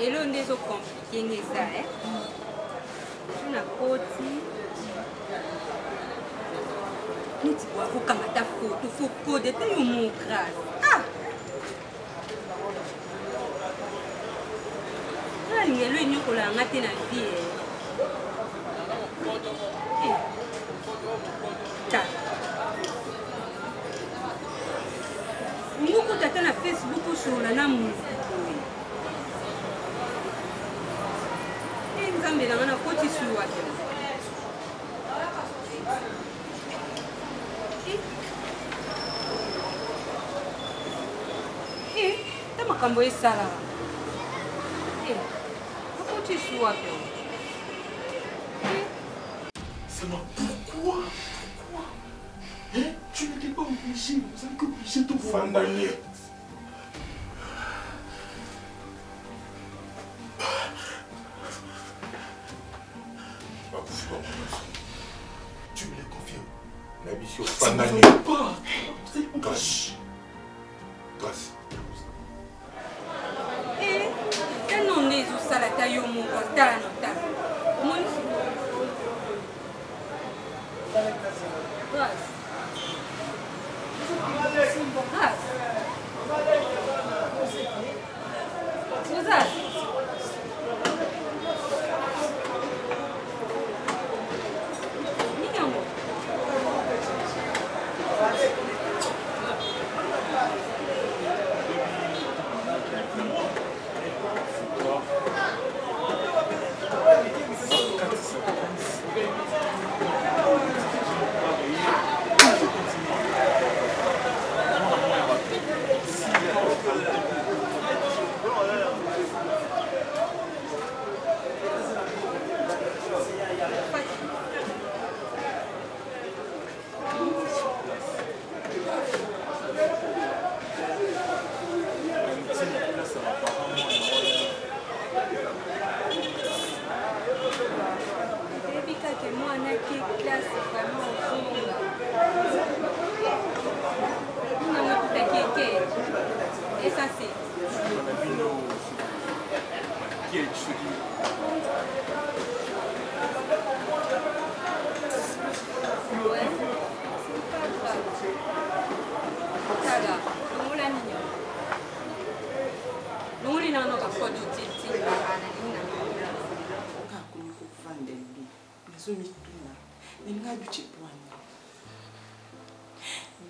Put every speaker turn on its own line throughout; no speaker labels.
Et là, on est au compliqué, ça, hein? On a côté. Nous tu vois, faut comment ta photo, faut coder, t'es un mot grave. Ah! Ah, il y a le niveau qu'on a raté dans la vie. Ta. Nous, quand t'attends à Facebook sur la namu. Mais là, on a côté sur la t'as ma camboye ça là. Côté sur la
Seulement pourquoi? Hein? Tu n'étais pas obligé, vous avez obligé de vous condamner. Tu me les confirmes. La mission Fanani. Pas. Grâce. Grâce.
Et non, les où ça la taille au monde, t'as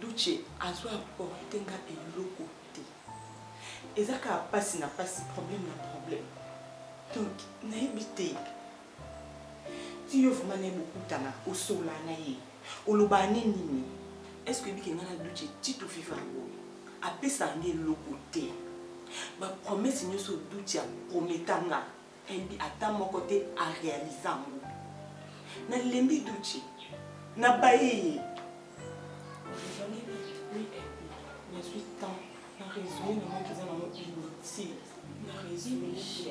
Duce azwa porter nga eloko te. Ezaka passe na passe problème na problème. Donc na ebité. Si yo vraiment ne bokutana o sola na ye. Oloba nini? Est-ce que biki nga na Duce tito fifa? Apesa nge eloko te. Ma promesse nous sur doute ya prometanga. Et attends mon côté à réaliser. Na lembi doute. Na baye. Je suis temps. Na résumé na mon qu'ils ont inutile. Na résumé je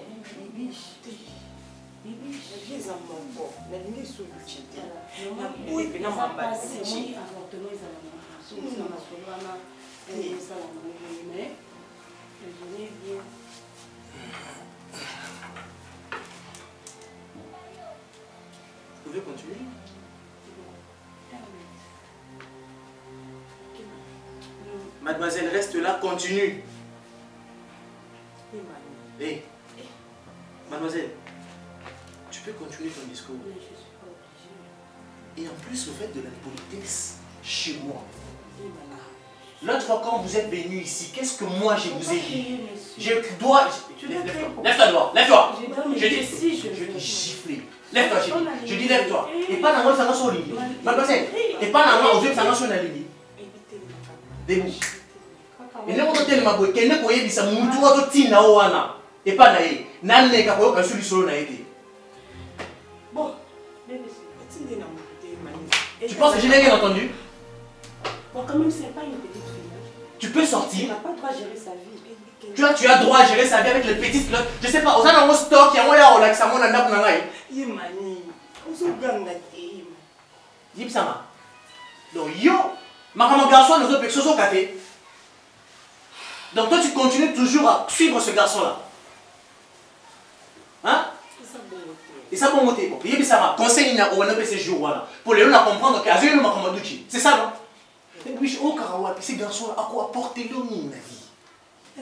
les aime encore. La ligne sur le chité. Na boue na mamba si.
Vous pouvez continuer? Mademoiselle, reste là, continue. Hé, mademoiselle, tu peux continuer ton discours. Et en plus, le fait de la politesse chez moi. L'autre fois, quand vous êtes venu ici, qu'est-ce que moi je vous ai dit? Je dois. Lève-toi dehors, lève-toi. Je dis gifler. Lève-toi, je dis lève-toi. Et pas dans moi, ça va sur l'île. Mademoiselle, et pas dans moi, vous êtes ça va sur la ligne. Debout. Et ne pas tellement boire, qu'elle ne peut pas dire ça, mon tour à tout tina oana. Et pas naïe. Nan n'est qu'à quoi qu'un seul solo n'a été.
Bon,
tu penses que je n'ai rien entendu?
Bon, quand même, c'est pas une petite fille.
Tu peux sortir.
Elle n'a pas le droit de gérer sa vie.
Tu as droit à gérer sa vie avec les petites flottes. Je sais pas, on a dans stock, il y a moyen de relaxer, on a un peu
Yemani, on se gagne la game.
Dis ça, donc yo, ma garçon nous a fait chose au café. Donc toi tu continues toujours à suivre ce garçon-là. Hein? Et ça bon côté. Bon, il ça conseil n'a on a fait ces jours-là. Pour les gens à comprendre que Azul m'a commandé. C'est ça non? Et puis au Karawa, puis ces garçons-là à quoi apporter le mine la vie?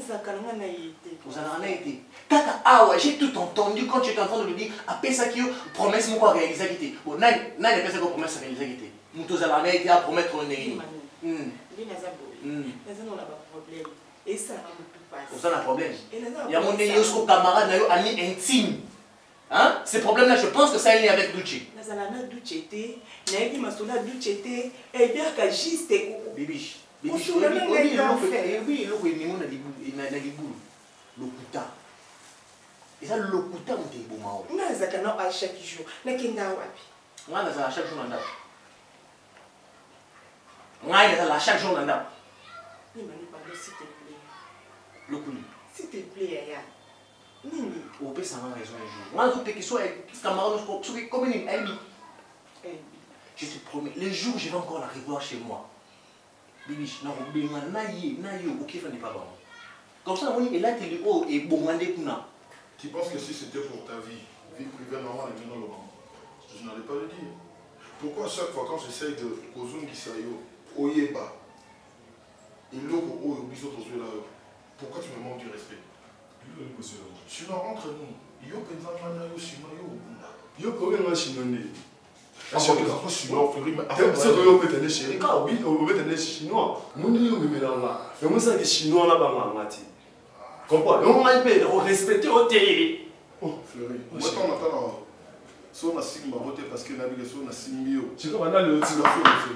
Ça calme n'a été.
Vous en avez été. Kaka awa, j'ai tout entendu quand tu étais en train de lui dire après ça qui promesse moi quoi réaliser qui était. Bon, n'a pas ça promesse réaliser qui était. Nous tous allons été à promettre on est.
Lui n'a pas problème. On a pas problème. Et ça n'a pas passé.
Ça n'a problème. Il y a mon néosco camarade ami intime. Hein? Ces problèmes-là, je pense que ça est lié avec Duchi.
Nazalana Duchi était, Naïki Masola Duchi était, et bien qu'à juste
Bibiche.
Bibiche.
Lokuta. Et ça, lokuta, on t'est beau mao.
Nazakana à chaque jour. Nakenda wapi.
Moi, à chaque jour, on a. Moi, à chaque jour, on a.
Il m'a dit, pardon, s'il te plaît.
Lokuni.
S'il te plaît, Yaya. Nini.
Au pays, ça m'a raison un jour. Moi, je peux que soit camarade, comme une Elbi. Je te promets, les jours où je vais encore la revoir chez moi. Bibiche, non, naïe, ok, ça n'est pas bon. Comme ça, on est là, tu es haut et bon, on est là.
Tu penses que si c'était pour ta vie privée, maman, je n'allais pas le dire. Pourquoi à chaque fois quand j'essaye de Kozungi Sayo, Oyeba, et l'autre Oyobiso Tozuela, pourquoi tu me manques du respect? Sinon, entre nous, Yo Penzamana, Yo Shima, Yo Bunda.
Yo Penzamana, Shima,
ah, c'est que ça soit chinois,
c'est que yo peut être chéri, car oui, on peut être chinois. Nous nous nous là. Mais moi c'est que chinois là bas mati. Comprends? On m'a dit de respecter au télé.
Oh, Fleury. Moi quand on attend so na simba voter parce que na biso na simbio.
Tu vois maintenant le tilo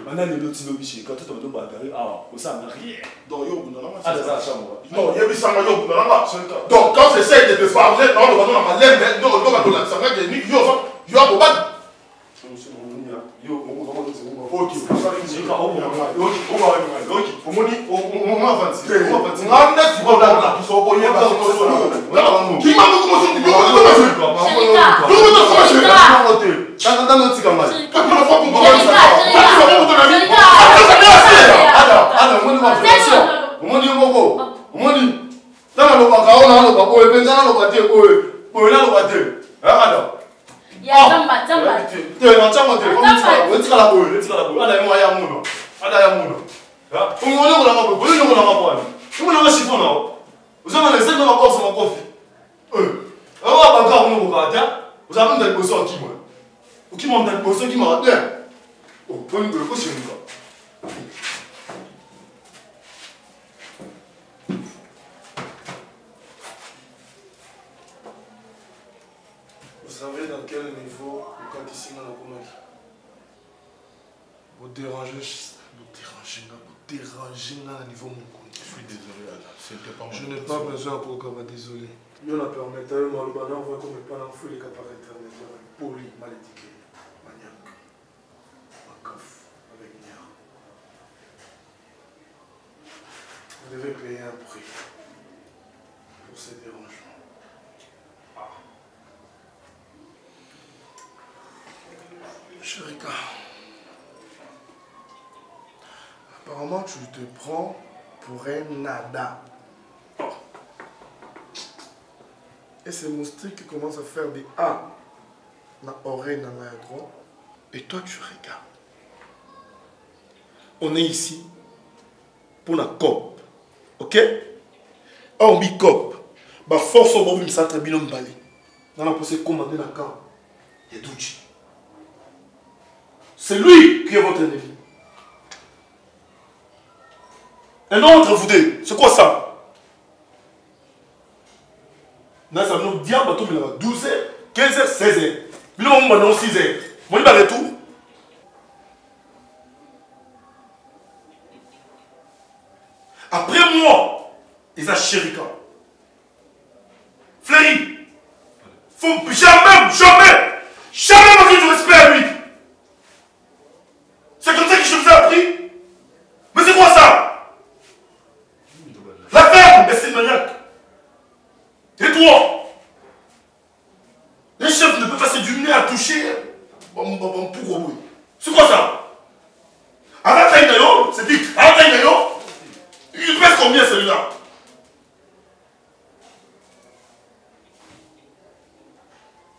maintenant le tilo bichi quand tu te dois bagarrer ah, ça n'a rien.
Donc yo bunda là.
Ah ça chambre.
Non, il y a ça yo bunda là. Donc quand j'essaie de te parler non, on va dans ma lèvre, non, on va dans la ça va ni yo a bobad.
Vous savez dans quel niveau vous ici dans la Komaki? Vous dérangez, déranger à niveau mon compte.
Je suis désolé, Alain. C'était pas moi.
Je n'ai pas besoin pour qu'on me désolé. Je ne permets pas de me faire comme pas l'enfouir les cas par internet. Poli, mal étiqué, maniaque, macaf, avec Nia. Vous devez payer un prix pour ces dérangements. Chérika, apparemment tu te prends pour un nada. Et ces moustiques qui commencent à faire des A dans l'oreille, dans l'œil droit. Et toi tu regardes. On est ici pour la COP. Ok? On dit COP. Bah force au bout de ça très bien balé. Dans la possibilité de commander la camp. Il y a Douchi. C'est lui qui est votre ennemi. Un autre vous deux. C'est quoi ça? Là, ça nous dit à 12h, 15h, 16h. Nous avons maintenant 6h. Vous voyez le retour? Après moi, ils ont Chérika. Fleury. Faut jamais manquer de respect à lui. C'est comme ça que je vous ai appris. Mais c'est quoi ça? La ferme, mais c'est maniaque. Et toi? Les chefs ne peuvent pas se duminer à toucher. C'est quoi ça? Arrête d'ailleurs, c'est dit. Arrête d'ailleurs. Il pèse combien celui-là?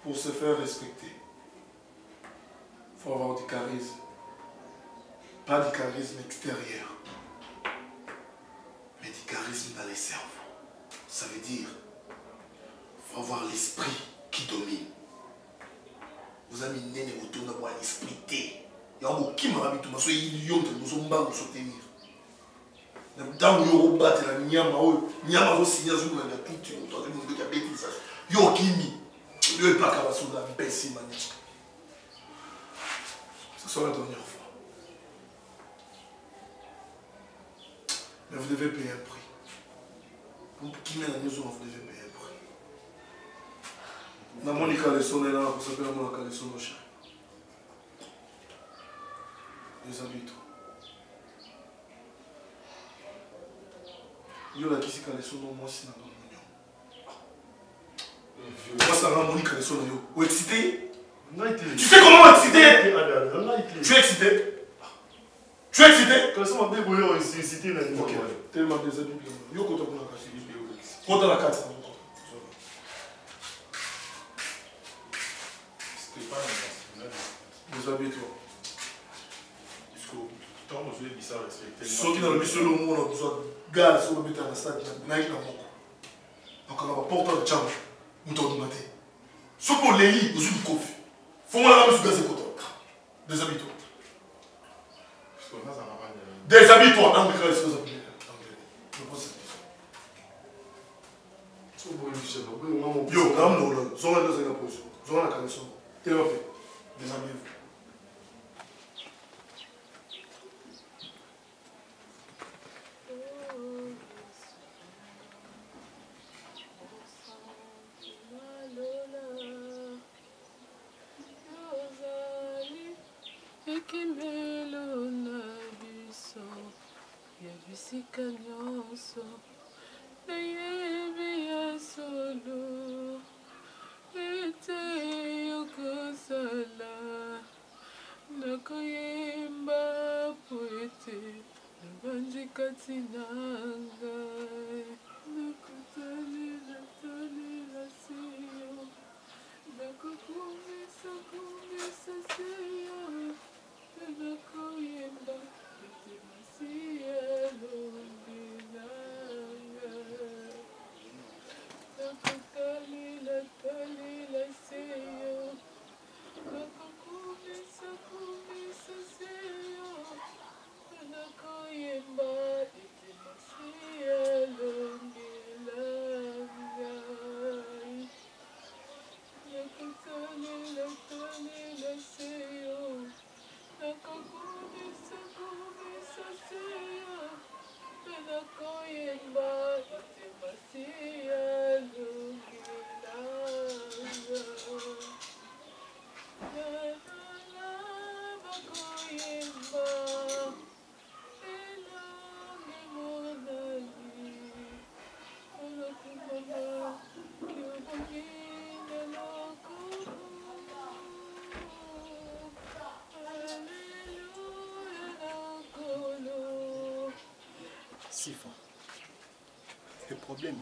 Pour se faire respecter, il faut avoir du charisme. Pas du charisme extérieur, mais du charisme dans les cerveaux. Ça veut dire, il faut avoir l'esprit qui domine. Vous avez mis une retour dans l'esprit T. Il y a un qui m'a dit que vous avez soutenir. Dans le bureau, la nyama, nyama, vous signez tout le monde qui a bêtise. Yo kimi, le pas capable de la baisser magnifique. Ce sera la dernière fois. Mais vous devez payer un prix. Pour qui met la maison, vous devez payer un prix. Dans mon caleçon, là, pour s'appeler mon caleçon, mon cher. Les habitants. Yo la kisi caleçon, non, moi, c'est dans mon oignon. Moi, ça rend mon caleçon, yo. Ou excité? Tu sais comment excité? Tu es excité? Tu es excité?
Quand ça m'a débrouillé, c'est excité.
Ok, tellement déshabillé. Yo, quand on a cassé, quand on a cassé,
c'était pas un
déshabille-toi.
Jusqu'au temps où je l'ai dit ça, respecter.
Ceux qui dans le mission, le monde a besoin de gaz sur le bétail dans la stade, il y a un moko. Donc, on va porter le chambre, nous t'en demandons. Ce pour les lits, nous sommes confus. Faut-moi la ramener sur gaz et coton. Déshabille-toi. Déshabille-toi. Non, mais quand est-ce que vous appelez? Je pense que c'est. Yo, non, non, zone la deuxième position. Zone la connexion. T'es là, déshabille-vous.
Ekimelo na biso ya bisika nyonso nayebi ya solo ete yokozala nakoyemba po ete nabandi kati na ngai nakotalela seyo nakokumisa seyo nakoyemba ete masielo nginanga nakotalela seyo nakokumisa seyo nakoyemba ete masielo
Sifa. Le problème,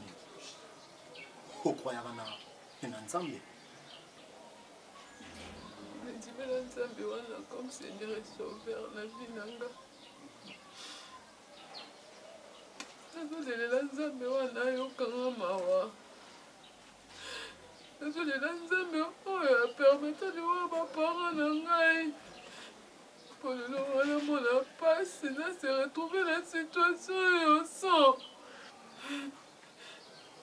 au croyant en Nzambe.
Ndimela Nzambe wana comme Seigneur et Sauveur na vie nanga. Nazolela Nzambe wana ayokanga mawa. Nazolela Nzambe oyo apermeta liwa baparent na ngai. Pour le long wana mona passe na se retrouver na situation oyo sans.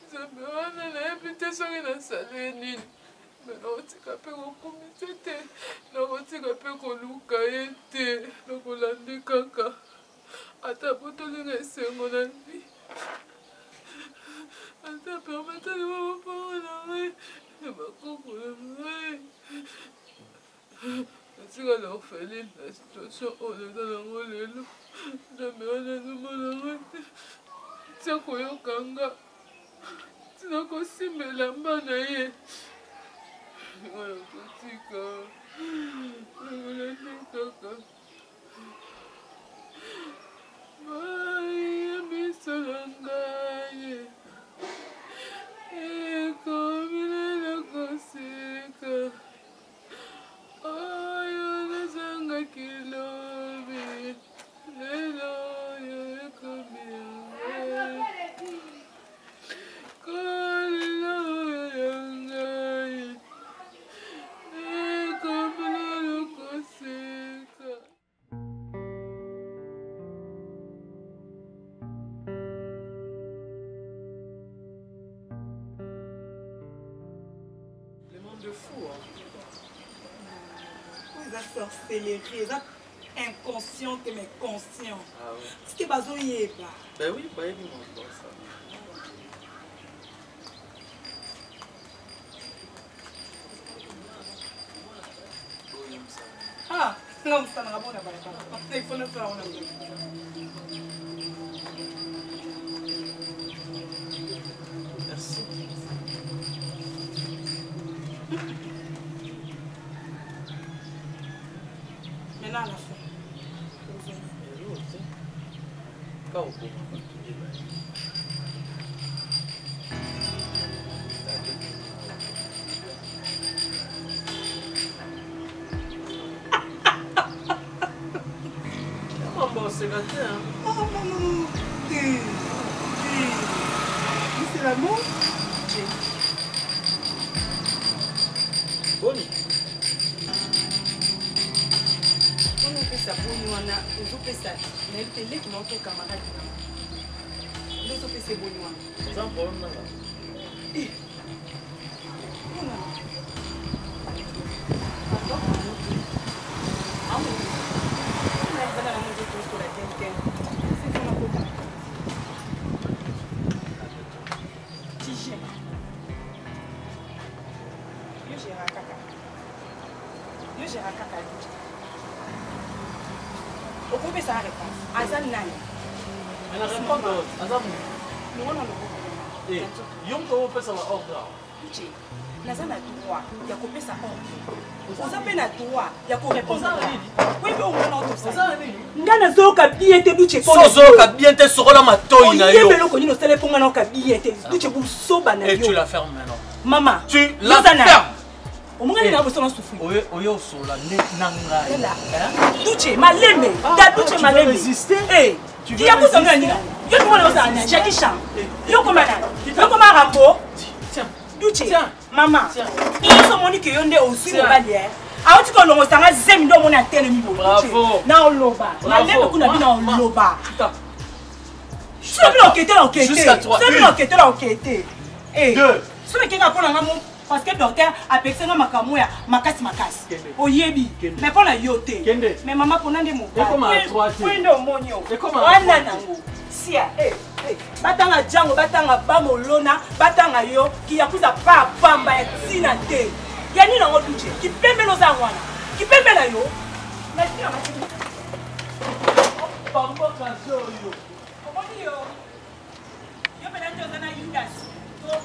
Nzambe wana nayebi te soki nasala nini. Nakotika mpe kokumisa te, nakotika mpe koluka ye te, nakolandi kaka ata po tolinga esengo na vie. Ata permeta liwa bapara na ngai na bakoko na ngai. Natika na orpheline na situation oyo eza nango lelo. Nzambe wana azomona ngai te, tia koyoka nga, tina kosimbela mba na ye. Voilà, kotika. Nakolandi kaka. Maye miso na ngai. Ekomile na koseka. Oyo nazangaki lobi. Lelo oyo ekomi yangai. Kolelo ya ngai.
Le monde de fou, hein. Ils ont sorcellerie, ils ont inconsciente mais conscient.
Ah oui.
Parce que bazo yeba.
Ben oui, bah il m'en ça.
Ah, non, ça n'a pas de bon. Il faut le faire.
Merci.
Maintenant, à la fin.
Quand on peut c'est gâté, hein.
Oh, maman. C'est l'amour.
Boni.
On fait ça pour nous, on fait ça. Mais le télé qui manque camarade. Nous on fait ça pour nous.
Sans problème là.
On peut faire sa réponse. Azan Nani.
Mais la réponse, Azam.
Nous on a le
Et Yom Komo fait ça va ordre.
Naza na droit, il y a coupé sa ordre. Vous avez na droit, il y a coupé sa ordre. Oui, mais on a tout ça. Ngana zoka bien te duche ko.
Zoka bien te sorola matoi na yo.
Yembe loko nino sele ponga na ka bien te duche bu soba na yo.
Et tu la fermes maintenant.
Maman,
tu la fermes.
O monga ni na bo sona souffrir.
Oyo sola nanga.
Duche maleme, da duche maleme. Eh, tu ya ko sona ni. Yo ko na osana, Jackie Chan. Yo ko mana. Yo ko mara ko. Duche, maman, il y a ce monde qui est aussi au balier. Alors tu connais ça, c'est mi domo na tele mi bo.
Bravo.
Na oloba. Na lebe kuna bi na oloba. C'est bien enquêté l'enquête.
Jusqu'à toi.
C'est bien enquêté l'enquête. Eh.
Deux.
Ce qui est capable na mo parce que docteur a pexé na makamu ya makasi. Oyebi. Mais pour la yote. Mais maman pour nande mo.
Et comment à trois?
Oui ndo monyo.
Et comment?
Wana nango. Sia, batanga jango batanga bamolona batanga yo ki yakuza pa pamba ya tina te yani nango duche ki pembe no za wana ki pembe na yo na tina matini pambo kazo yo komoni yo yo pena ndio sana Judas to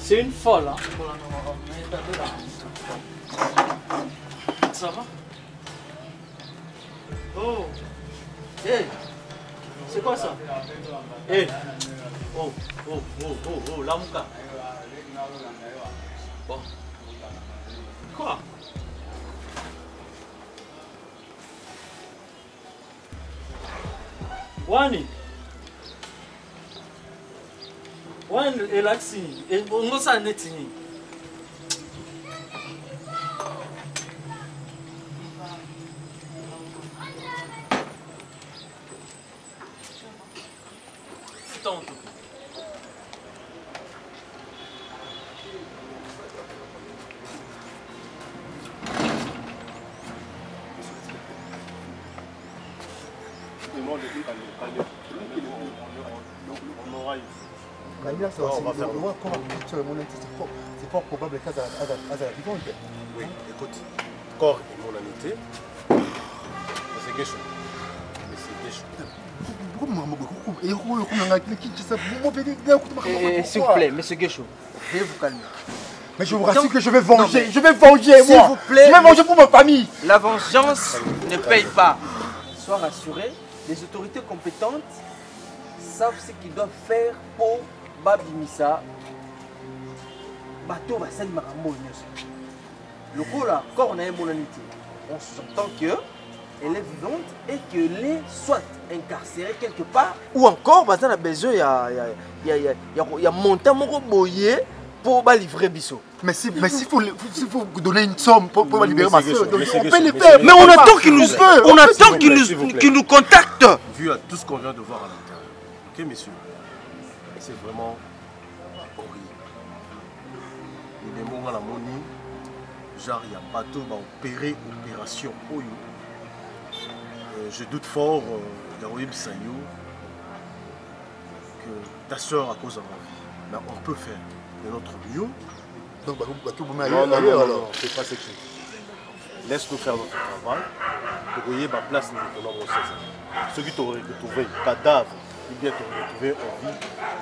C'est une folle, hein. Ça va? Oh. Hey. C'est quoi ça? Hey. Oh, la mouka. Bon. Quoi? Wani elaxi ngosa netini. Tonto.
C'est fort probable qu'à la vivante.
Oui, écoute, corps et mondanité, c'est quelque chose. Mais c'est quelque chose.
S'il vous plaît, monsieur Guécho, veuillez vous calmer.
Mais je vous rassure que je vais venger, moi.
S'il vous plaît.
Je vais venger pour ma famille.
La vengeance ne paye pas. Sois rassuré, les autorités compétentes savent ce qu'ils doivent faire pour Babimisa. Bateau va salir Marambo. Le coup là, quand on a une monanité, on s'entend qu'elle est vivante et qu'elle est soit incarcérée quelque part, ou encore, on a besoin, il y a montant boyé pour livrer Bisso.
Mais s'il faut donner une somme pour libérer ma soeur, on peut les faire.
Mais on attend qu'il nous contacte.
Vu à tout ce qu'on vient de voir à l'intérieur. Ok, messieurs, c'est vraiment horrible. Les mots à la monnaie, genre il y a un bateau va opérer opération Oyo. Je doute fort, Yaroïb Sanyo, que ta soeur à cause de ma vie. Mais on peut faire de notre mieux.
Donc,
non, c'est pas sexuel. Laisse-nous faire notre travail. Vous voyez ma place, nous donnons mon César. Ceux qui t'auraient retrouvé cadavre, ou bien t'auraient retrouvé en vie,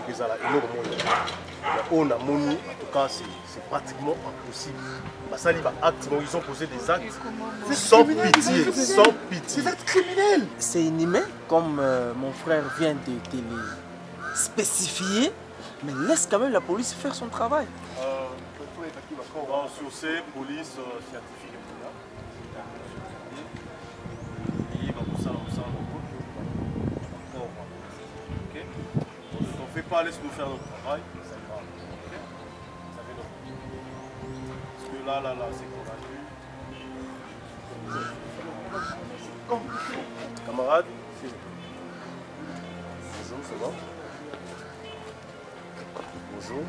ils ont énormément. On a moni, en tout cas, c'est pratiquement impossible. Ça, ils ont posé des actes sans pitié, sans pitié.
Des actes criminels.
C'est inhumain, comme mon frère vient de te le spécifier, mais laisse quand même la police faire son travail.
Sur ces police scientifique. On ne fait pas, laisse-nous faire notre travail. Ça ira. Ça fait notre. Parce que là, c'est qu'on a vu. Camarade, bonjour, ça va? Bonjour.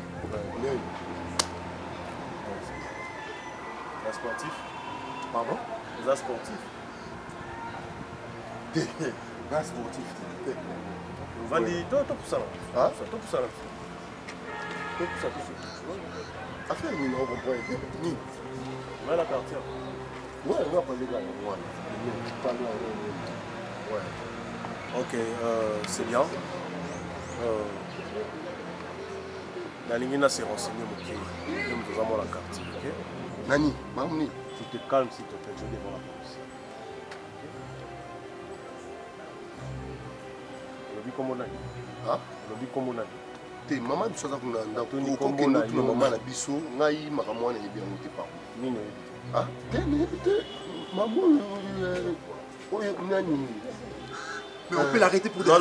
Vous êtes sportif?
Pardon?
Vous êtes sportif?
Un sportif.
Vous vendez toi pour ça là?
Hein?
Toi pour ça là? Toi pour ça, tout ça.
Affaire, nous n'avons pas été. Ni.
Ouais, la partie.
Ouais, on va parler là.
Ouais. Ok, c'est bien. La ligne s'est renseignée, nous avons la carte. Ok?
Nani, Mamouni.
Tu te calmes s'il te plaît, je vais devant la police. Lobby comme on a dit.
Hein?
Lobby comme on a dit.
Maman, tu sais que nous avons
Tony
maman na biso, ngai makamwa na yebi ngute pa.
Nini?
Ah, maman, mais on peut l'arrêter pour des
non,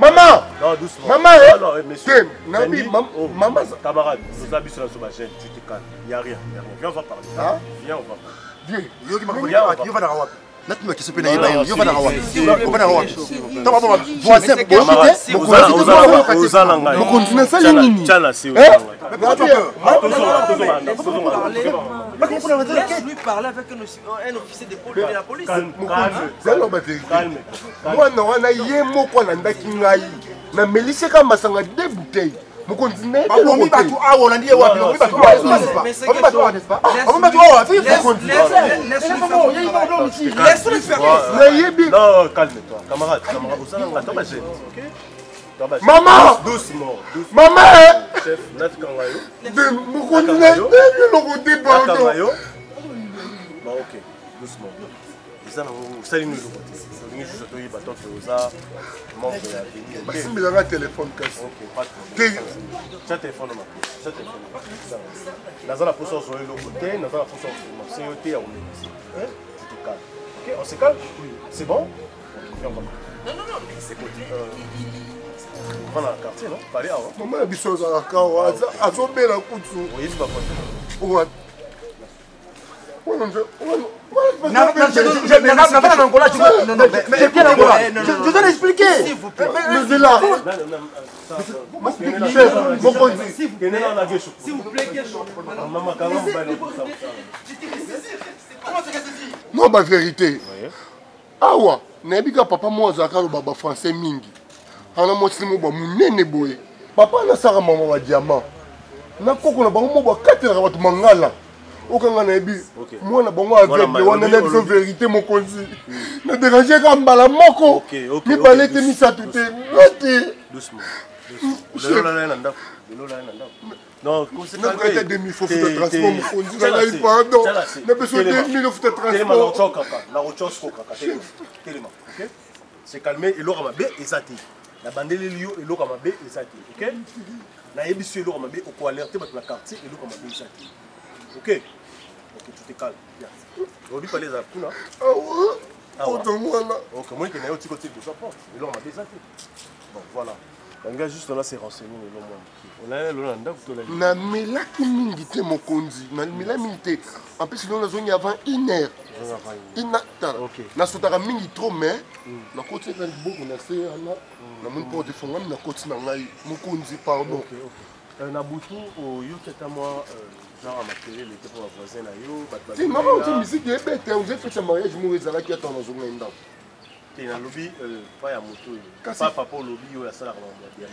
maman!
Non, doucement.
Maman,
non, monsieur.
Maman,
camarade, nous avons sur la sauvagène, tu te calmes. Il n'y a rien. Viens, on va parler.
Hein?
Viens, on va parler.
Viens, il va la Natuma qui se peut naïba, il va la rawa. Il va la rawa. Tama tama. Voisin, vous continuez ça les nini.
Laisse-lui parler avec un officier de la police.
Calme. Moi, non, on a yé moko na ndaki ngai. Na melise ka masanga 2 bouteilles. Vous continuez. Laisse-lui faire.
Non, calme-toi. Camarade, attends ma gêne. Ok?
Maman!
Doucement.
Maman!
Chef, Nat Kangayo. Bon, ok, doucement. Et ça, vous allez nous le côté. Vous allez nous le côté. Vous allez membre de la vie.
Si vous avez un téléphone cassé.
Ok, pas de problème. Ça téléphone, ça téléphone. Dans la position sur le côté, dans la position sur le côté, on est ici. Ok, on se calme? C'est bon? Ok, viens, on va. Non, c'est quoi? On va dans le quartier, non? Pas aller avant.
Maman a dit chose à la carrière. À son bel à coup de sous.
Oui, c'est pas possible.
Ouais.
Je dois l'expliquer.
S'il vous plaît.
S'il vous plaît,
non, ma vérité. Awa, n'ebika papa moi zakalo baba français mingi. Ana moslimo ba munene boye. Papa na sara mama wa diamant. Na koko na bango mo ba katela ba mangala. Okanga na ebi. Moi na bango avec le wana na biso vérité mon konzi. Na déranger ka mbala moko. Ni balé te ni ça tout est.
Doucement. Non, c'est pas
vrai. Demi faut faire transport mon konzi na il pardon. Na besoin de 1000 faut faire transport.
La rochos coca. Tellement. OK? C'est calmé et l'ora mabe ezati. La bandele lio et l'ora mabe ezati. OK? Na ebisu l'ora mabe au ko alerter la quartier et l'ora mabe ezati. OK? OK, tu te calmes. Bien. On lui parler à Kuna.
Ah ouais.
Ok, moi qui n'ai pas côté de sa porte. Et là on m'a désaté. Bon, voilà. Le gars juste là c'est renseigné le monde. On a le landa pour la.
Na melaki mingi te mokonzi. Na melaki mingi te. En plus nous avons avant 1 heure. OK. Na sotaka mingi trop mais na côté na beaucoup na c'est ana na mon porte fongam na côté na ngai mokonzi pardon.
OK. Na butu au yoketa moi genre à ma télé il était pour la voisine na yo.
Si maman tu musique est bête, vous avez fait ce mariage moi ezala ki attendre zo ngenda.
Na lobby pas ya moto pas papa lobby yo ya sala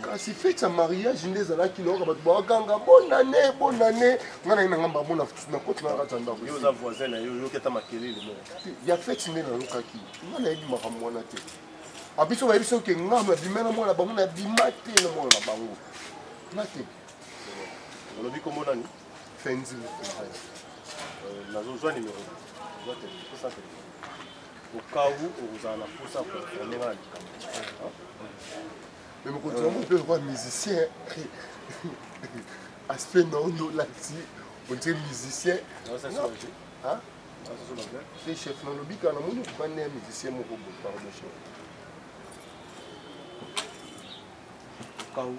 ka
kasi fête ya mariage ndezala ki loka bato ba ganga bonne année ngana ina ngamba bona na côté na ratanda
yo za voisin na yo yoketa makele le mo
ya fête ndena loka ki ngana yebi makambo wana te abiso ba biso ke ngama bimena mona bango na bimate na mona na bango nate
lobby comme nani
Fenzi
nazo zwa numéro zote ça au cas où vous en avez pour ça pour former la
mais mon côté on peut voir musicien aspect non là-dessus on dit musicien hein c'est chef dans le bic on a mon pas né musicien mon robot pardon chef
au cas où vous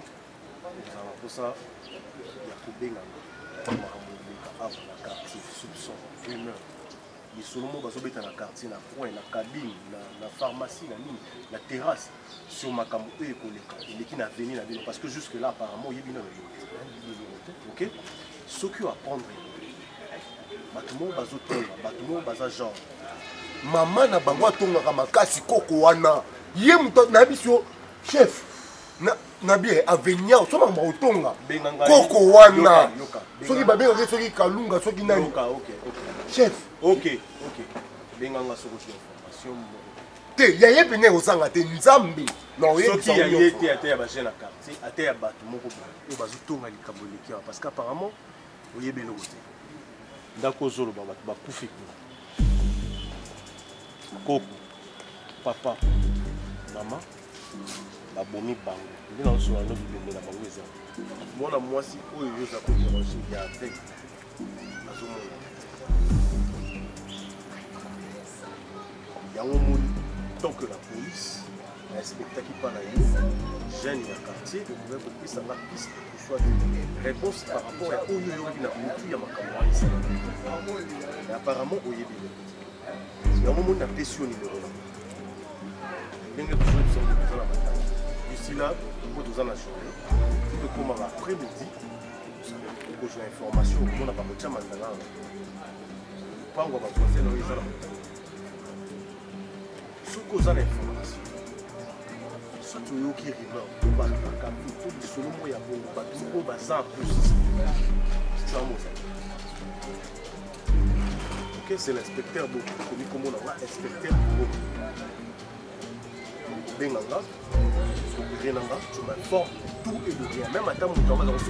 en avez pour ça il y a Kobenga avant la quartier soupçon rumeur les seulement bazobeta na quartier na coin na cabine na pharmacie na terrasse sur makambo e koleka eleki na venir na bino parce que jusque là apparemment yebi na OK ce qui va prendre batumo bazotonga batumo baza genre
maman na bango atonga makasi koko wana ye muto na biso chef na bien avenir so mama otonga koko wana soki babengaki soki kalunga soki nani chef
OK benganga soko information
te yaye pene osanga te nzambe
soki yaye te ate ya bagene na quartier ate ya bato moko oyo bazotonga likambo eleki awa parce que apparemment oyebi eloko te ndako ozoloba bato bakufi koko papa mama babomi bango nde nazosola no bibembe na bango eza mwana mwasi oyo yoza koderange ya avec azomona yango moni tant que la police respectaki mpa na yo jeune ya quartier okoki kopesa na piste soit réponse par rapport ya oyo yoyebi na motu ya makambo wana esala mais apparemment oyebi yango moni napesi yo nimero na ndenge tozo bisango toza na batali ici là po toza na journée tokomaka après midi okozwa information okomona bakotia mandala lupango ya bavoisin oyo eza na motali soki oza na information soki oyoki rumeur obalobaka to lisolo moko ya bongo bato oyo baza plus samoza ok c'est l'inspecteur donc okomi komona wa inspecteur bongo
benganga, tu m'informes de tout et de rien. Même à ta montagne, on va se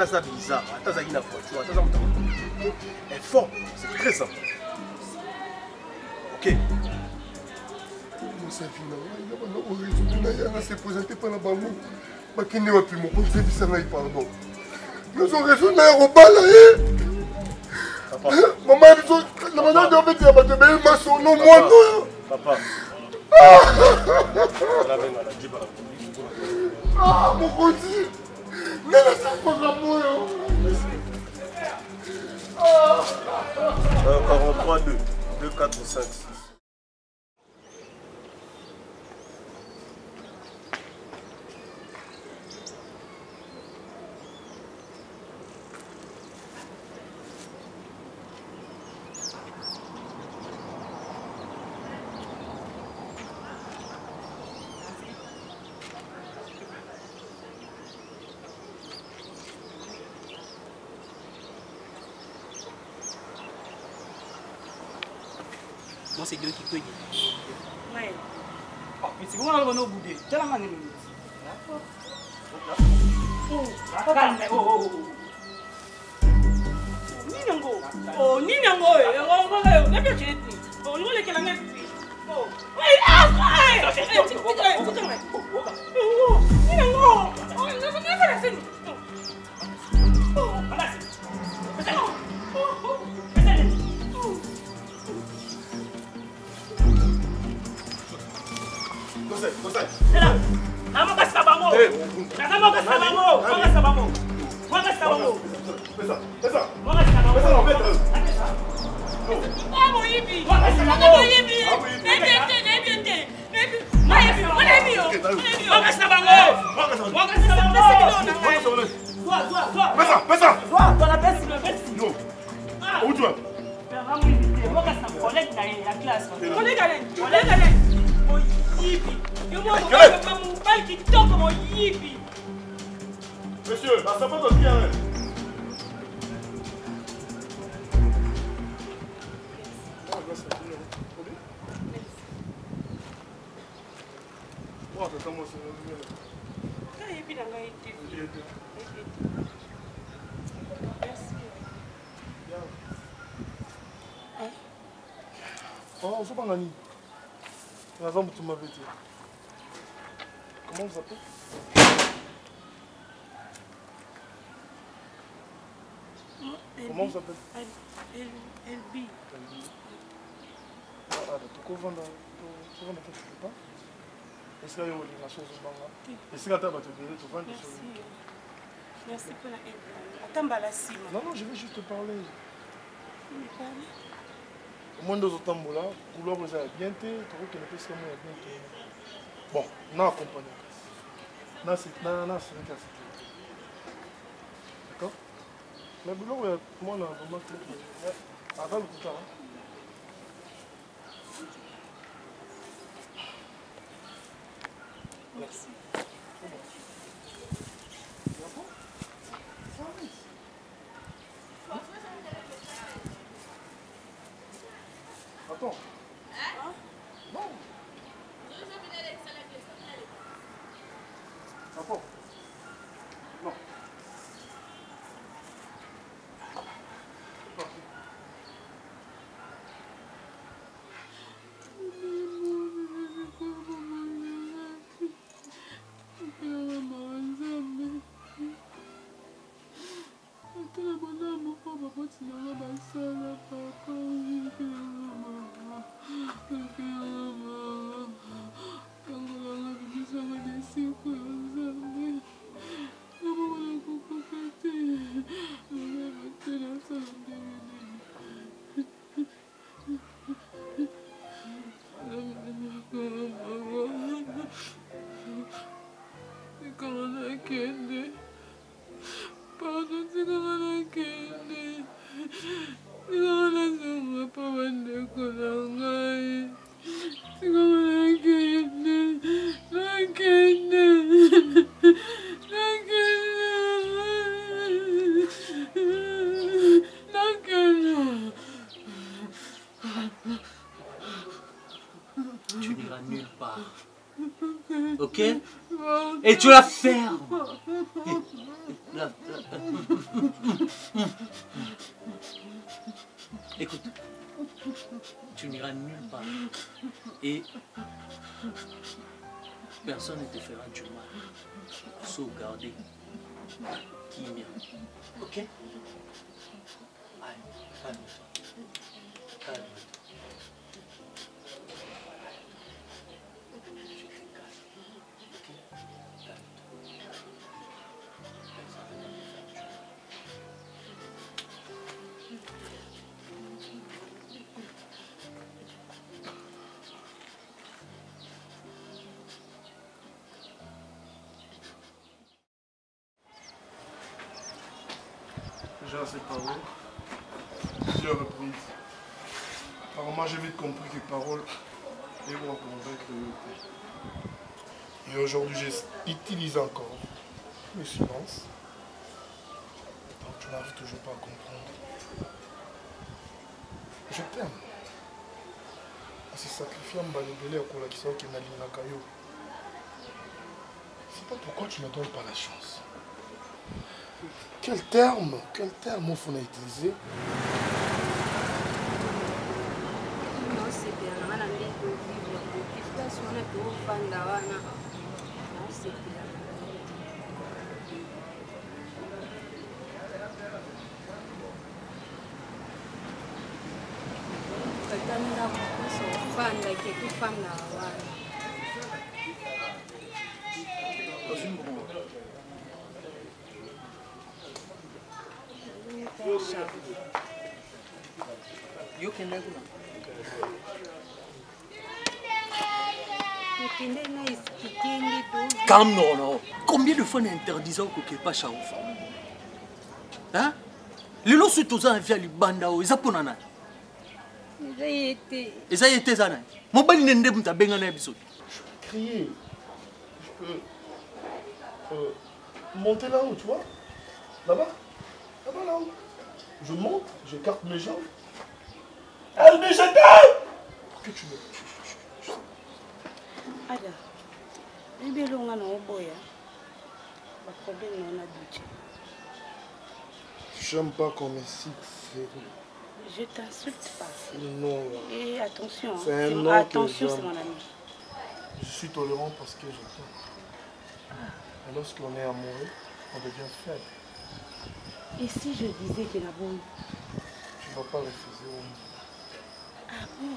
à ça bizarre, à ta zaïna voiture, à ta montagne. Informe, c'est très simple. Ok. On s'est présenté par la bambou. Je ne sais pas si je vais pardon. Nous avons raison d'aller maman, la madame de Obéti a battu ma son nom, moi non.
Papa.
Ah, mon petit. Mais là, ça pas grave, moi.
43, 2, 2, 4, 5, 6.
Moi, c'est Dieu qui peut dire.
Ouais.
Oh, mais c'est comment on va nous bouder? Quelle est la manière de nous? Calme, oh.
Ninyango. Oh, Ninyango. Oh, n'a bien tiré. Oh, nous, les Kélanais. Oh.
Monsieur, ça va pas bien. Oh, faut pas gagner. La jambe, tu m'avais dit. Comment vous appelez? Comment vous appelez?
Elbi.
Ah, tu vendre quelque part? Est-ce qu'il y a une chose au Banga? Est-ce qu'il y a tu vends des choses?
Merci pour la aide. Attends, la cime.
Non, je vais juste te parler. Au moins, deux autres là, couleur vous avez bien été, tu vois que le PC est bien été. Bon, non, accompagné. Non, c'est le cas. D'accord? Mais boulot, moi, on a vraiment fait. Avant le coup tard.
Merci.
Attends. Non. Attends. Non.
ok? Et tu la fermes. Écoute, tu n'iras nulle part. Et personne ne te fera du mal. Sauvegarder qui est bien. Ok? Allez, calme-toi. Calme-toi.
J'ai assez parlé. Plusieurs reprises. Apparemment, j'ai vite compris que parole est pour convaincre le pays. Et aujourd'hui, j'utilise encore le silence. Donc, tu n'arrives toujours pas à comprendre. Je t'aime. C'est sacrifié en balébélé à Kolakisa qui n'a pas Nakayo. C'est pas pourquoi tu ne donnes pas la chance. Quel terme il faut utiliser?
Non, c'est bien. On a envie de vivre. Qu'est-ce que on a pour faire? Non, c'est bien.
Calme, non. Combien de fois n'interdisons que pas Chaoufa? Hein? Les lots sont tous en vie à l'Ibanda, ils ont pas nana. Ils ont été zana. Mon bal n'est pas bien en épisode.
Je peux crier. Je peux monter là-haut, tu vois? Là-bas? Là-bas, là-haut. Je monte, j'écarte mes jambes. Elle me jette! Pour que tu me...
Ada, bien longa na oboya. Le problème on a budget.
J'aime pas qu'on me cite.
Je t'insulte pas.
Non.
Et attention,
attention,
c'est mon ami.
Je suis tolérant parce que je t'aime. Et lorsqu'on est amoureux, on devient faible.
Et si je disais que la bonne?
Tu ne vas pas refuser.
Ah bon?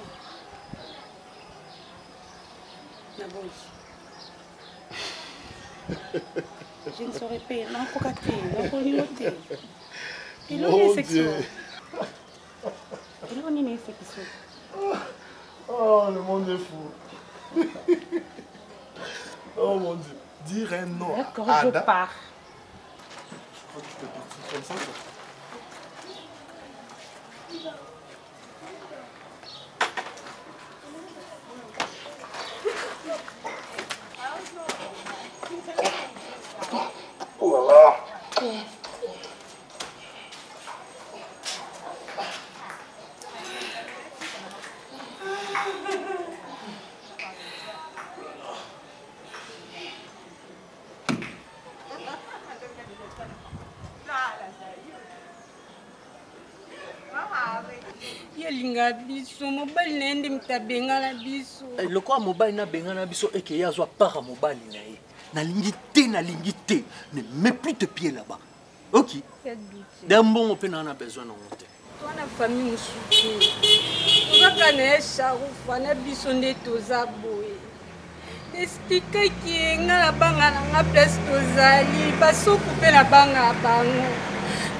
La bonne. Je ne saurais pas. Non, cocaté, non, communauté. Il
Mon Dieu. Oh, le monde est fou. Oh mon Dieu. Dire un nom.
D'accord, je pars.
Je crois que tu peux partir comme ça. Oh là là.
Yalinga biso mobali nende mtabenga na biso.
Le quoi mobile na benga na biso et que yazwa para mobile na ye. Na lingi te, ne mets plus tes pieds là-bas. OK. D'un bon on a besoin de monter.
Toi na famille musuku. Oza na Sharufa na biso nde toza boye. Explique ki nga banga na place tozali baso couper la banga bango.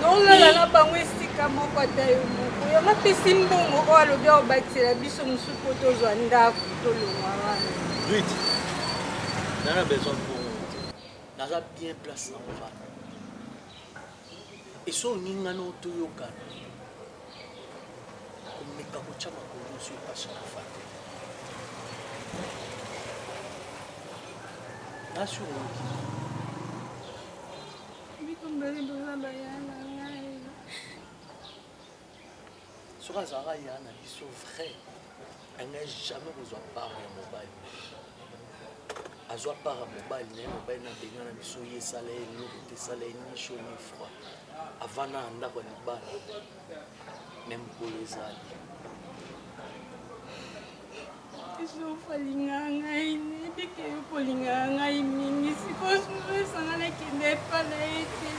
Donc la bango esika moko tayo moko. Yo mapesi mbongo o alobi o bakisela biso musuku tozwa ndako tolongwa wana.
Luit. On a besoin de monter. Naza bien place en va. Et so ninga no toyoka. Komeka ko chama ko sur pas Sharufa. Assure-moi. Sur Azara, il y a un avis vrai. Elle n'a jamais besoin de parler mobile.
azwa part ya mobali na ye mobali na benga na biso ye esala ye eloko te esala ye ni chaud ni froid avanda na ndako ya libala me mokolo ezali
Isufu alingaka ngai nayebiki yupo alingaka ngai mingi sikoyo susu esanga nakende epa na ye te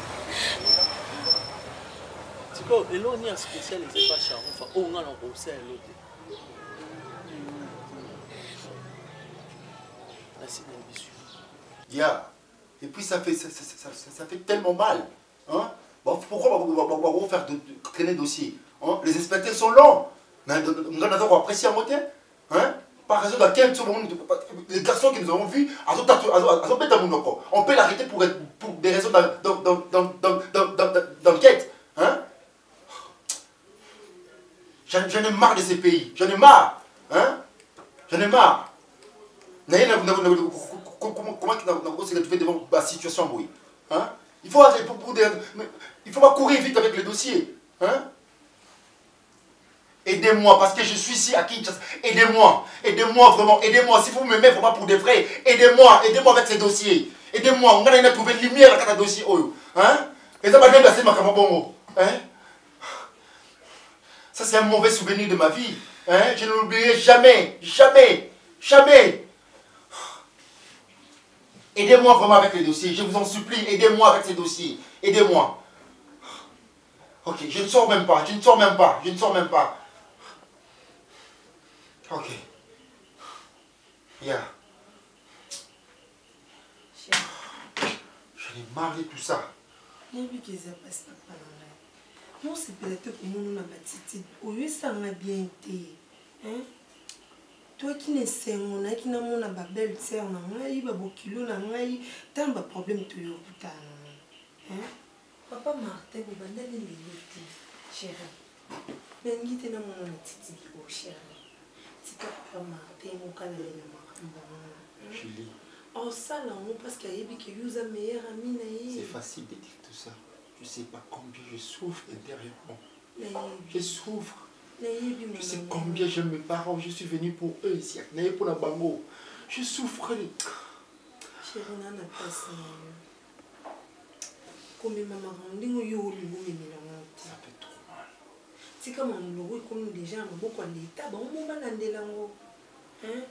sikoyo eloko nini ya spécial eza epa charon fa oyo nga na kosala elo te
Yeah. Et puis ça fait tellement mal. Hein? Bon, pourquoi on va faire traîner dossier? Hein? Les inspecteurs sont longs. On a apprécié à monter. Hein? Par raison de les garçons que nous avons vus, on peut l'arrêter pour des raisons d'enquête. Hein? J'en ai marre de ces pays. J'en ai marre. Hein? J'en ai marre. Comment tu fais devant la situation, oui? Hein? Il faut pas courir vite avec le dossier. Hein? Aidez-moi, parce que je suis ici à Kinshasa. Aidez-moi, aidez-moi vraiment, aidez-moi. Si vous me mettez vraiment pour de vrai, aidez-moi avec ces dossiers. Aidez-moi, on a trouvé une lumière dans le dossier. Hein? Et ça va bien passer ma camabongo. Hein? Ça, c'est un mauvais souvenir de ma vie. Hein? Je ne l'oublierai jamais, jamais, jamais. Aidez-moi vraiment avec les dossiers, je vous en supplie, aidez-moi avec ces dossiers, aidez-moi. Ok, je ne sors même pas, je ne sors même pas. Ok. Yeah. J'en ai marre de tout ça.
Non, c'est peut-être que nous avons bâti. Oui, ça m'a bien été. Hein? Toi qui ne sais pas, qui n'a pas de belle sœur, il y a beaucoup de problèmes. Papa Martin, vous avez des limites, chérie. Mais il y a des petits chérie. C'est Papa Martin, vous avez des Julie. Oh, ça, parce qu'il y a des meilleurs amis.
C'est facile de dire tout ça. Je ne sais pas combien je souffre intérieurement. Je souffre. Je sais combien j'aime mes parents, je suis venu pour eux ici, pour la bango. Je souffre.
Chérie, on n'a pas ça. Comme maman, ça
fait trop mal.
C'est comme on l'aurait comme déjà beaucoup d'état, bon, on va l'aller là-haut. Hein?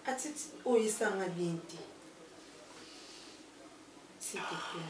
À titre, oh, il s'en a bien été. C'était clair.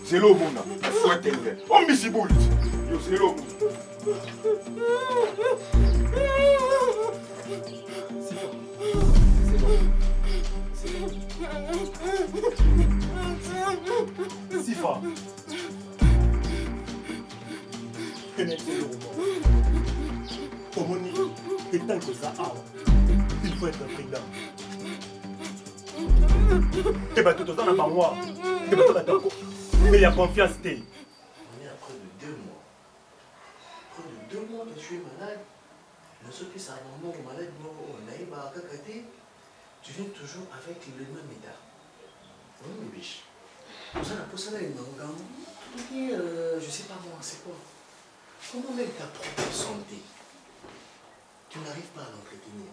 C'est l'eau, mon âme. On m'y ciboule. C'est l'eau.
Sifa. Omoni, et tant que ça a, il faut être prudent. Et bien tout le temps, on n'a pas moi. Et bien tout le temps, Mais il y a confiance.
On est à près de 2 mois. Près de 2 mois que tu es malade. Ne sais plus ça, maman, malade, on a eu Kakate. Tu viens toujours avec le même état. Oui, mais biche. Vous avez posé là une langue. Je sais pas moi, c'est quoi? Comment même ta propre santé, tu n'arrives pas à l'entretenir?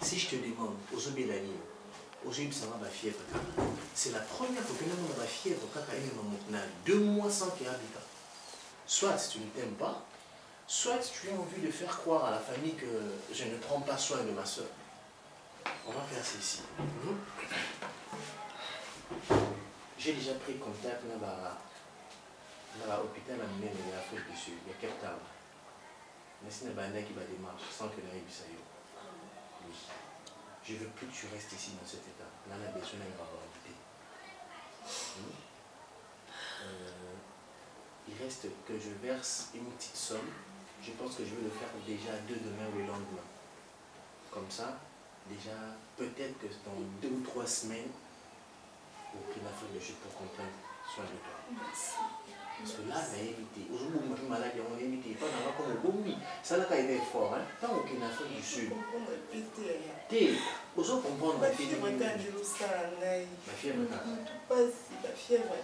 Si je te demande, aux Obélani, aux Obélani, ma fièvre, c'est la première fois que nous avons ma fièvre quand tu as 2 mois sans qu'il y ait un habitat. Soit tu ne t'aimes pas, soit tu as envie de faire croire à la famille que je ne prends pas soin de ma soeur. On va faire ceci. J'ai déjà pris contact avec l'hôpital de l'Afrique du Sud, il y a Cape Town. Mais ce n'est pas un qui va démarrer sans que l'on ait vu. Oui. Je ne veux plus que tu restes ici dans cet état. Là, on a besoin d'une réalité. Il reste que je verse une petite somme. Je pense que je vais le faire déjà demain ou le lendemain. Comme ça, déjà, peut-être que dans 2 ou 3 semaines, au prix de l'Afrique du Sud pour comprendre soin de toi.
Merci.
Parce que là, on a évité. Aujourd'hui, on est malade, on a évité. Pas dans comme au oui. Ça n'a pas été fort, hein. Pas au Afrique du Sud. T'es, vous comprenez
ma fièvre
ma fièvre.
Ma fièvre.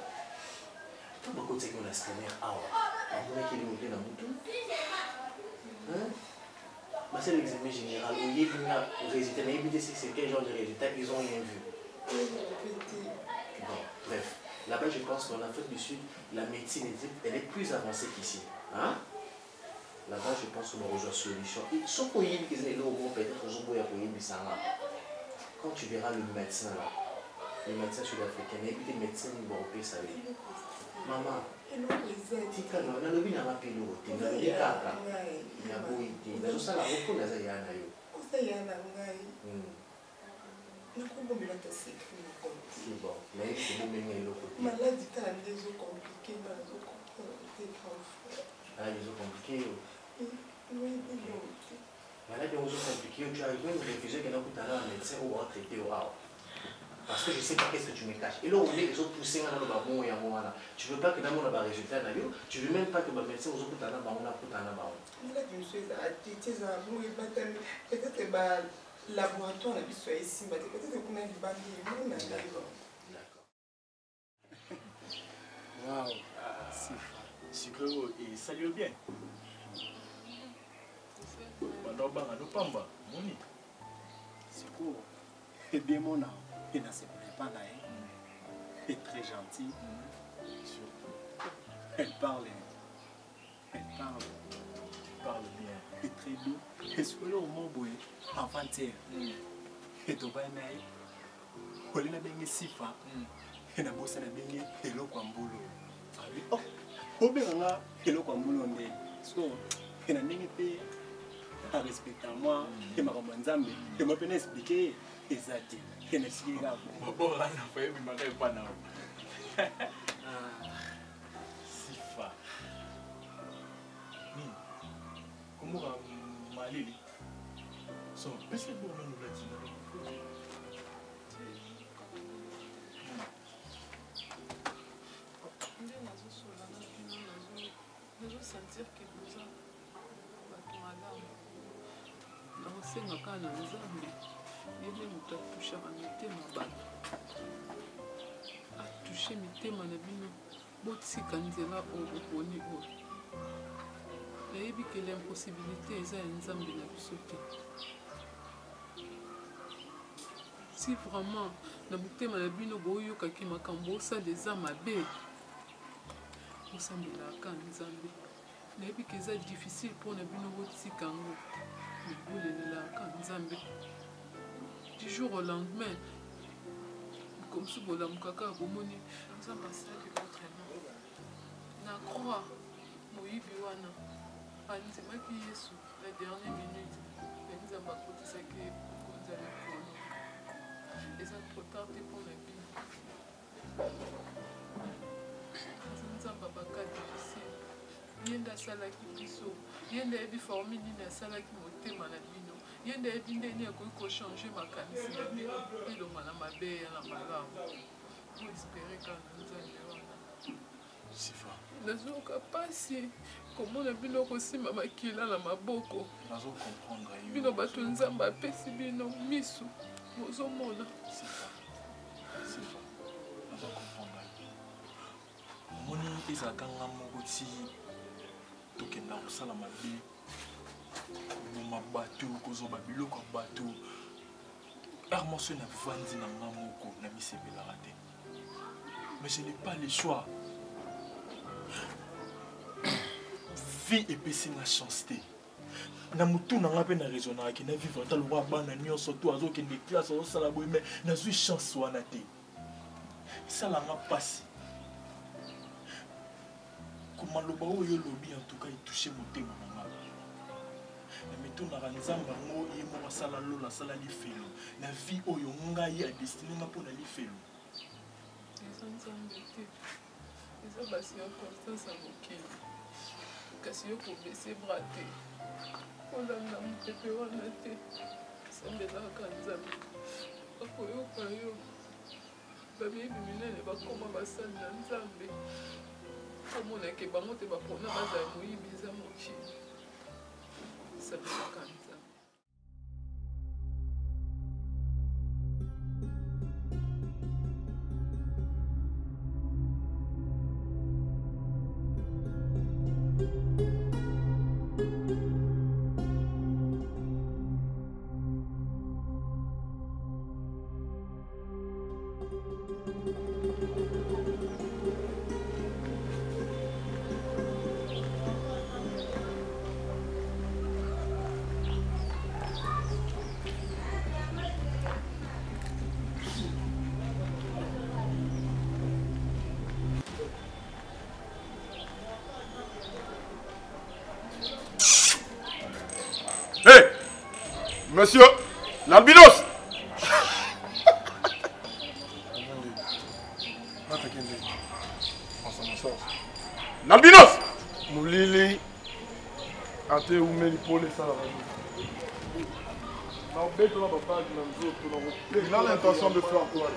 Tout le côté qu'on a scanner, on a qui est monté dans le mouton. C'est l'examen général. Où il y a un résultat, mais éviter c'est quel genre de résultat ils n'ont rien vu. Bon, bref. Là-bas, je pense qu'en Afrique du Sud, la médecine elle est plus avancée qu'ici. Hein? Là-bas, je pense qu'on aura une solution. Sauf pour y peut-être quand tu verras le médecin là, le médecin sud-africain, et puis les médecins européens, ça veut dire. Maman, tika na lobi na mapelo te na lobi kaka ya boyi te nazosala oko naza ya na yo
nakobomela ta sekri
c'est bon mais c'est bon même eloko te
maladi tala nde ezocomplike nazokomprendre te grand frère
maladi ezocomplike yo
te
maladi ezocomplike yo tu arrives même refuser que nakutana na médecin ou va traiter au awa. Parce que je ne sais pas qu'est-ce que tu me caches. Et là, on est les autres poussés dans le babon et à moi. Tu ne veux pas que dans mon résultat, tu ne veux même pas que ma médecin aux autres dans le babon.
Peut-être que le laboratoire soit ici, peut-être qu'on a du bandit.
D'accord.
Waouh, c'est que salut bien. C'est cool. Et bien mon âme. Il ne se plaît pas là, elle est très gentille. Elle parle bien. Elle est très douce. Et sur le moment où avant-hier, et tu vas aimer, on a bien sifa, et na bossa na bien hello kwambulo. Oh, on bien hello kwambulo ndé. So, et na n'importe à respecter moi, et ma romanzambe, et m'a bien expliqué exact. Bon, là, on a fait un peu de Sifa. Comment on va aller? So, qu'est-ce que vous nous l'avez dit?
Je veux sentir que vous avez un peu de yende moto atushaka mitema bato atushe mitema na bino botika nzela oyo boponi oyo nayebi ke l'impossibilité eza ya nzambe na biso te si vraiment na motema na bino boyokaki makambo osala eza mabe osambelaka nzambe nayebi ke eza difficile mpona bino botika yango bolelelaka nzambe du jour au lendemain, comme si vous l'avez kaka, vous m'avez dit, ça m'a servi autrement. Na croix, Moïse Biwana, c'est moi qui est sous la dernière minute, mais nous avons côté ça qui est pour nous aller pour nous. Et ça trop tard pour la vie. Nous avons pas cas difficile. Yenda sala qui biso, yenda ebi formule ni na sala qui motema na bino. Yenda ebi ndeni ko changer makanisi na bino. Elo mana mabe na malamu. Vous espérez quand nous allons nazoyoka pasi komona bino kosimba makila na maboko bino bato nzambe apesi bino misu bozomona
omoni ezalaka nga moko ti tokenda kosala mabe koboma bato kozoba biloko ya bato ere moso navandi na nga moko na misepelaka te mais je n'ai pas le choix. Vie epesi nga chance te na mutu na nga mpe na raisonnaki na vivre ata lokwa bana nyonso to azokende classe azosala boye mais nazwi chance wana te esalanga mpasi komaloba oyo olobi en tout cas etouche motema na nga na mitunaka nzambe yango ye moko asala lolo asala lifelo na vie oyo ngai adestine nga mpo na lifelo
eza nzambe te eza bacirconstance ya mokili kasi yo kobese bra te olanda mopepe wana te nzambe ezalaka nzambe bakoyoka yo bayebi minene bakoma basali na nzambe omonake bango te bapona bazala moyibi eza mokili nzambe ezalaka nzambe.
Monsieur l'albinos. L'albinos. Moulili. Ate oumeli pour les salariés. Il a l'intention de faire quoi?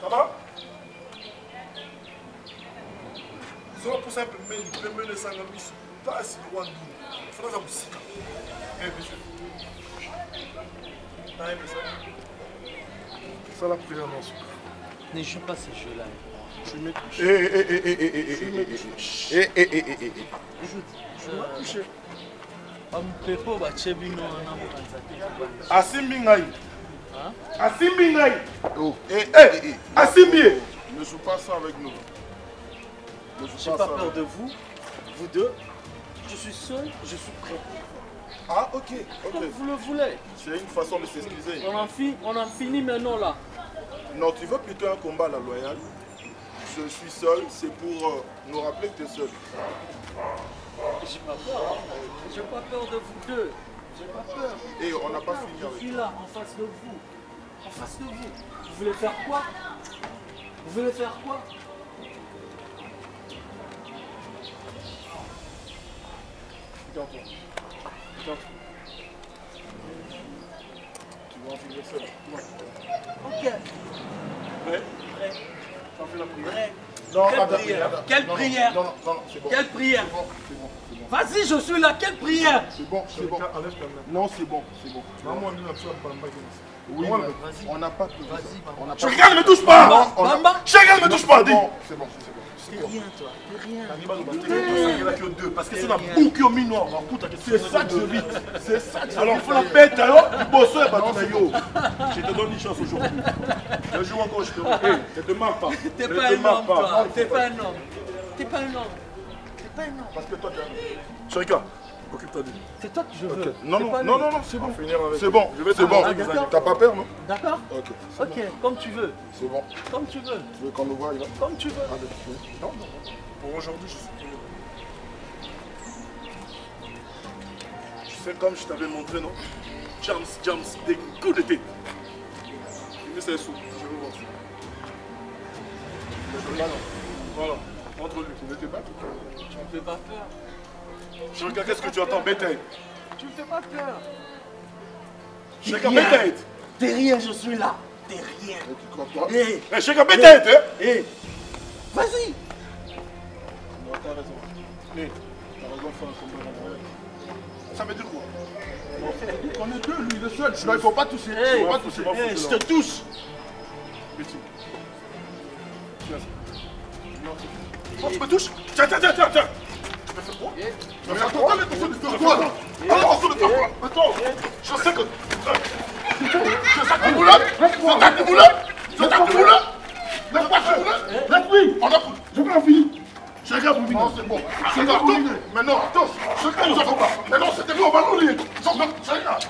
Ça va? Só pour simplesmente il peut mener ça dans le bis. Pas si loin de nous. Il faudra ça aussi. Eh, monsieur. T'as aimé ça? Ça la prière, non,
Ne joue pas ces jeux-là.
Je m'ai touché. Je m'ai touché. Asimbi ngai. Asimbi ngai. Asimbi. Ne joue pas ça avec nous.
Je n'ai pas peur de vous, vous deux. Je suis seul, je suis prêt.
Ah, ok.
Comme vous le voulez.
C'est une façon de s'excuser.
On en finit maintenant là.
Non, tu veux plutôt un combat la loyale. Je suis seul, c'est pour nous rappeler que tu es seul.
J'ai pas peur. J'ai pas peur de vous deux. J'ai pas peur.
Et on n'a pas fini avec.
Je suis là, en face de vous. En face de vous. Vous voulez faire quoi? Vous voulez faire quoi?
Regarde-toi. Regarde. Tu vas en finir seul.
Ok.
Prêt?
Prêt.
Tu en fais la prière?
Prêt.
Non,
quelle
attends,
prière?
attends.
Quelle
Non,
prière?
Non, c'est bon.
Quelle prière?
C'est bon.
Vas-y, je suis là. Quelle prière?
C'est bon, c'est bon. Non, c'est bon, c'est bon. Oui,
vas-y.
on n'a pas de...
Vas-y,
Chacun ne me touche pas!
Bamba.
Chacun ne me touche pas!
C'est bon. T'es rien, toi. T'es rien.
Parce que c'est la boucle au minoir. C'est ça que je vis. C'est ça que je vis. Alors, il faut la bête, alors. Je te donne une chance aujourd'hui. Je joue encore, je te dis. Ne te marre pas.
T'es pas un homme, toi. T'es pas un homme. T'es pas un homme. T'es pas un homme.
Parce que toi, tu es un... Chérika, occupe-toi de lui.
C'est toi que je veux.
Non, c'est bon. C'est bon, c'est bon. T'as pas peur, non?
D'accord. Ok, comme tu veux.
C'est bon.
Comme tu veux.
Tu veux qu'on nous voie, là?
Comme tu veux.
Non. Pour aujourd'hui, je suis prêt. Tu sais, comme je t'avais montré, non? Jams, des coups de thé. Tu veux ces sous? Je veux voir ça. Voilà. Entre lui, tu ne t'es pas.
Tu me fais pas peur.
Je regarde, qu'est-ce que tu attends, bétail?
Tu me fais pas peur.
Cheka peut-être.
T'es rien, je suis là. T'es rien.
Eh, cheka peut-être, hein.
Eh, vas-y.
Non, t'as raison. Eh, t'as raison, faire un combat. Ça veut dire quoi? On est deux, lui, il est seul. Il ne faut pas toucher.
Hey,
faut pas toucher.
je te touche.
Betty. Oh, tu me touches? Tiens. Tu vas faire quoi? Mais attends, attention de faire quoi là? Attention de faire quoi? Attends, je sais que... Je sais que vous là. Laisse-lui. On a... Je vais en finir. Je regarde pour finir. Non, c'est bon. Maintenant, attends. Je regarde, nous avons pas. Maintenant, c'était nous, on va nous lier. Je regarde.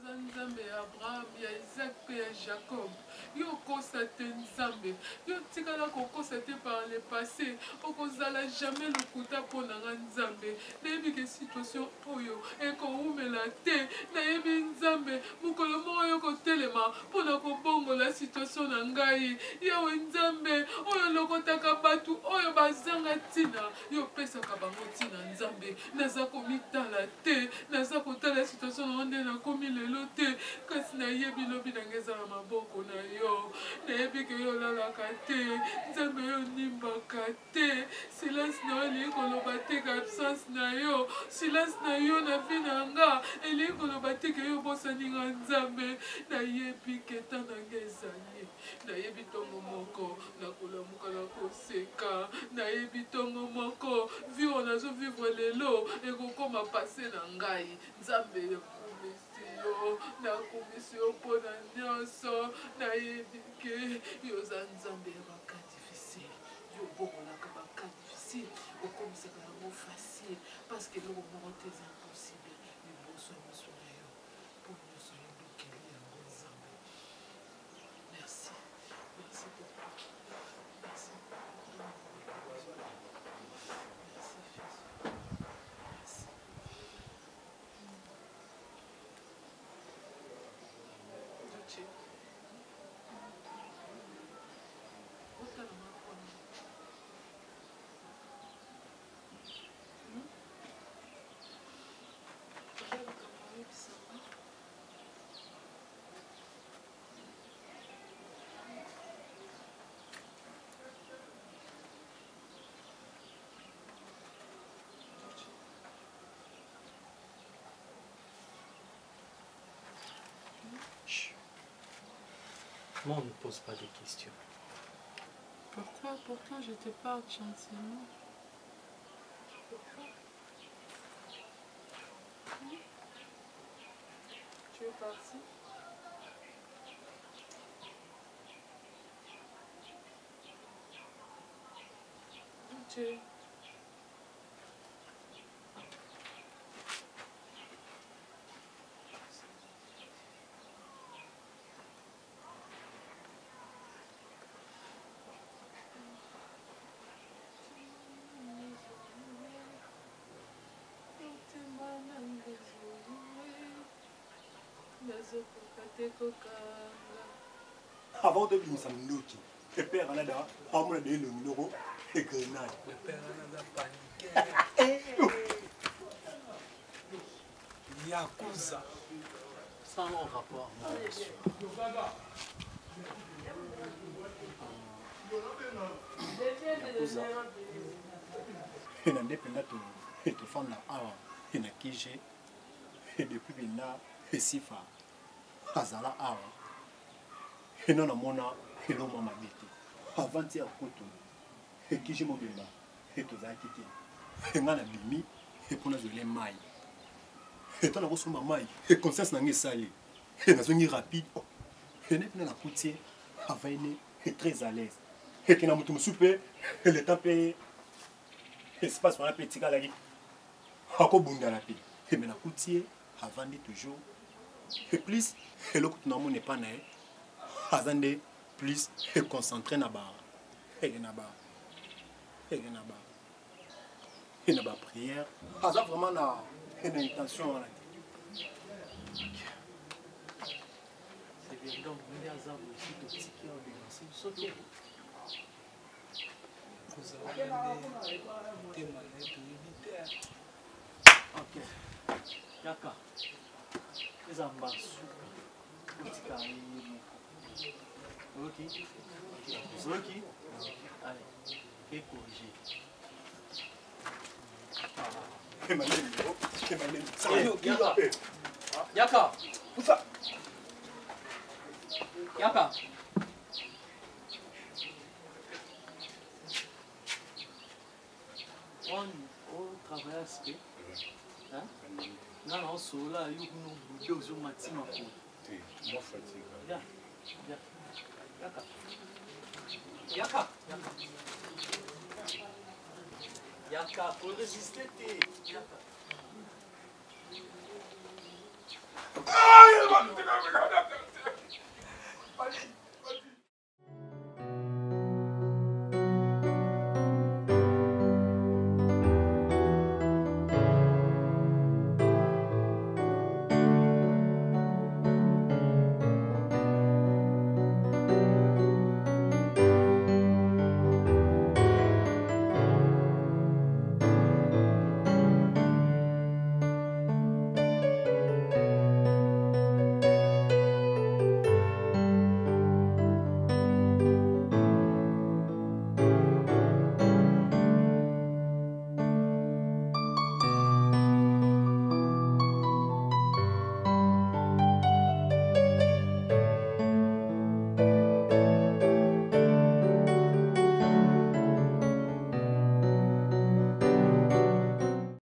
Nzambe ya Abraham, ya Isaac pe ya Jacob. Yo kosa te Nzambe. Yo tikala kokosa te par le passé. Okozala jamais le kuta pona Nzambe. Nayebi ke situation oyo ekoumela te. Nayebi Nzambe mukolo moko yo kotelema pona kobongo la situation na ngai. Yawe Nzambe oyo lokotaka batu oyo bazanga tina. Yo pesaka bango tina Nzambe. Naza komitala te. Naza kotala situation na nde na komi lelo te. Kasi nayebi lobi na ngeza na maboko na yo. Nayebi ke yo lalaka te. Nzambe yo nimbaka te. Silence na yo eli koloba te ka absence na yo. Silence na yo na vie na nga eli koloba te ke yo bosani nga Nzambe. Nayebi ke ta na nga ezali. Nayebi tongo moko nakolamuka na koseka. Nayebi tongo moko vivre nazo vivre lelo ekokoma pase na ngai. Nzambe ekumisi yo nakumisi yo mpona nyonso. Nayebi ke yoza Nzambe ya baka difficile. Yo bomolaka baka difficile okomisaka yango facile parce que eloko moko te eza impossible. Liboso ya moso na yo mpo nyonso yobikeli yango Nzambe. Merci. Merci beaucoup. Merci. Merci Jésus. Merci. Dieu.
Moi, on ne pose pas de questions.
Pourquoi je te parle gentiment? Tu es parti? Tu...
Avant de venir, ça me note. Le père en a là, on m'a donné le numéro et grenade.
Le père en a paniqué. Yakuza.
Sans rapport.
Yakuza. Il a indépendant de femme là, il a kigé. Et depuis il a Sifa. Azala awa. Et non, on a hello maman bête. Avant-hier, koto. Et qui j'ai mon bébé. Et tout ça qui et on a bimi. Et pour nous les mailles. Et on a reçu ma maille. Et conscience n'a pas salé. Et dans une rapide. Et n'est pas la coutier. Avaine est très à l'aise. Et qui n'a pas tout super. Et le temps payé. Et c'est pas sur la petite galerie. À quoi bunda la paix. Et mais la coutier avant toujours. Et plus, et le coup n'est pas né. Azande plus et concentré na ba. Et na ba. Et na ba. Et na ba prière. Azan vraiment na une intention là.
C'est bien donc il y a ça aussi de petit qui ont dénoncé sauter. Ok. D'accord.
eza mbasuka otika ye moko oki soki ale ekorige Yaka Poussa Yaka on travaille à ce que hein non non sola yo no budo zo matima ko
moi fatigue
ya Yaka Yaka Yaka faut résister Yaka
ah